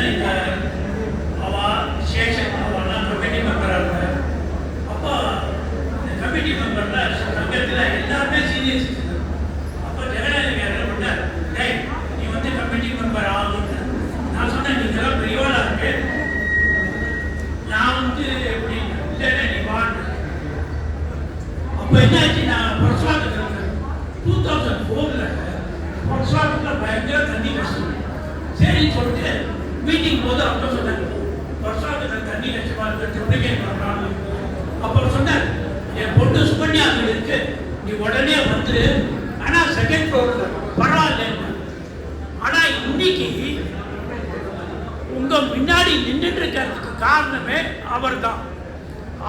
நீங்கள் அவள் சேஷன் அவெல்லாம் கமிட்டி மெம்பராக இருந்தேன். அப்போ இந்த கமிட்டி மெம்பரில் சங்கத்தில் எல்லாருமே சீனியர் சிட்டிசன். அப்போ ஜெகநாயகன் என்ன பண்ணார், டேய் நீ வந்து கமிட்டி மெம்பர் ஆகுன்னு நான் சொன்னேன். நீங்களாம் பெரியவாளாக இருக்கு, நான் வந்து எப்படி இல்லைன்னா நீ வாங்க. அப்போ என்னாச்சு, நான் பரசுவாக்கத்தில் இருக்கேன். 2004 பரசுவாக்கத்தில் பயங்கர தண்ணி கஷ்டம். சரின்னு சொல்லிட்டு மீட்டிங் போது அப்போ சொன்னாங்க, பரசுவாக்கத்தில் தண்ணி கஷ்டமாக இருக்கு, டெப்ளிகேட் பண்ணுறாங்க. அப்புறம் சொன்னார், என் பொண்ணு சுகன்யா அங்கே இருக்கு, நீ உடனே வந்துரு, ஆனால் செகண்ட் ஃப்ளோரில் பரவாயில்ல. ஆனால் இன்னைக்கு உங்கள் முன்னாடி நின்றுட்டு இருக்கிறதுக்கு காரணமே அவர் தான்.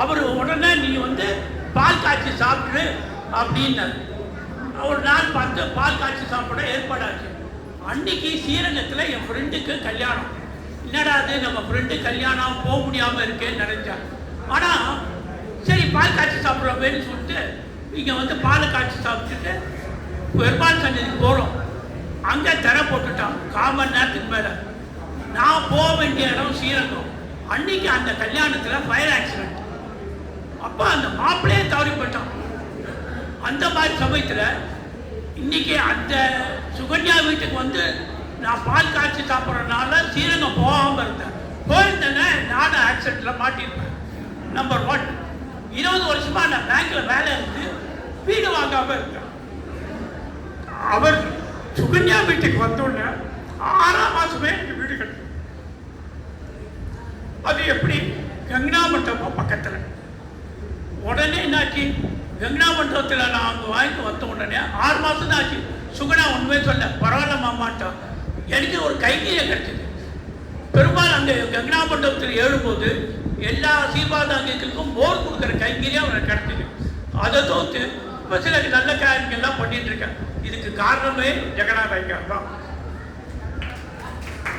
அவர் உடனே நீ வந்து பால் காய்ச்சி சாப்பிட்டு அப்படின்னாரு. ஒரு நாள் பார்த்து பால் காய்ச்சி சாப்பிட ஏற்பாடாச்சு. அன்னைக்கு ஸ்ரீரங்கத்தில் என் ஃப்ரெண்டுக்கு கல்யாணம். என்னடா அது நம்ம ஃப்ரெண்டு கல்யாணம் போக முடியாமல் இருக்கேன்னு நினைச்சேன். ஆனால் சரி பால் காய்ச்சி சாப்பிட்றோமேன்னு சொல்லிட்டு இங்கே வந்து பால் காய்ச்சி சாப்பிட்டுட்டு பெருமாள் சன்னதிக்கு போகிறோம். அங்கே திரை போட்டுட்டான் 1/4 மணி நேரத்துக்கு மேலே. நான் போக வேண்டிய இடம் ஸ்ரீரங்கம். அன்னைக்கு அந்த கல்யாணத்தில் ஃபயர் ஆக்சிடென்ட். அப்போ அந்த மாப்பிள்ளையே தவறி போயிட்டான். அந்த மாதிரி சமயத்தில் இன்னைக்கு அந்த சுகன்யா வீட்டுக்கு வந்து நான் பால் காய்ச்சி சாப்பிட்றதுனால ஸ்ரீரங்கம் போகாமல் இருந்தேன். போயிருந்தேன்னா நானும் ஆக்சிடென்ட்டில் மாட்டியிருப்பேன். நம்பர் 1. 20 வருஷமாக நான் பேங்க்கில் வேலை இருந்து வீடு வாங்காமல் இருக்கேன். அவர் சுகன்யா வீட்டுக்கு வந்தோடனே 6ஆம் மாதமே எனக்கு வீடு கட்டு. அது எப்படி, கங்கனா மண்டபம் பக்கத்தில். உடனே என்னாச்சு, கங்கனா மண்டபத்தில் நான் அங்கே வாங்கிட்டு வந்த உடனே 6 மாதம் தான் ஆச்சு. சுகனா உண்மையே சொல்ல பரவாயில்ல மாமாட்டோம். எனக்கு ஒரு கைங்கரியம் கிடைச்சிது. பெரும்பாலும் அங்கே கங்கனா மண்டபத்தில் ஏழும்போது எல்லா சீபாதாங்களுக்கும் மோர் கொடுக்குற கைங்கரியம் அவருக்கு கிடைச்சிது. அதை தோற்று இப்போ சில நல்ல காரியங்கள்லாம் பண்ணிட்டு இருக்கேன். இதுக்கு காரணமே ஜெகநாத ஐயர் தான்.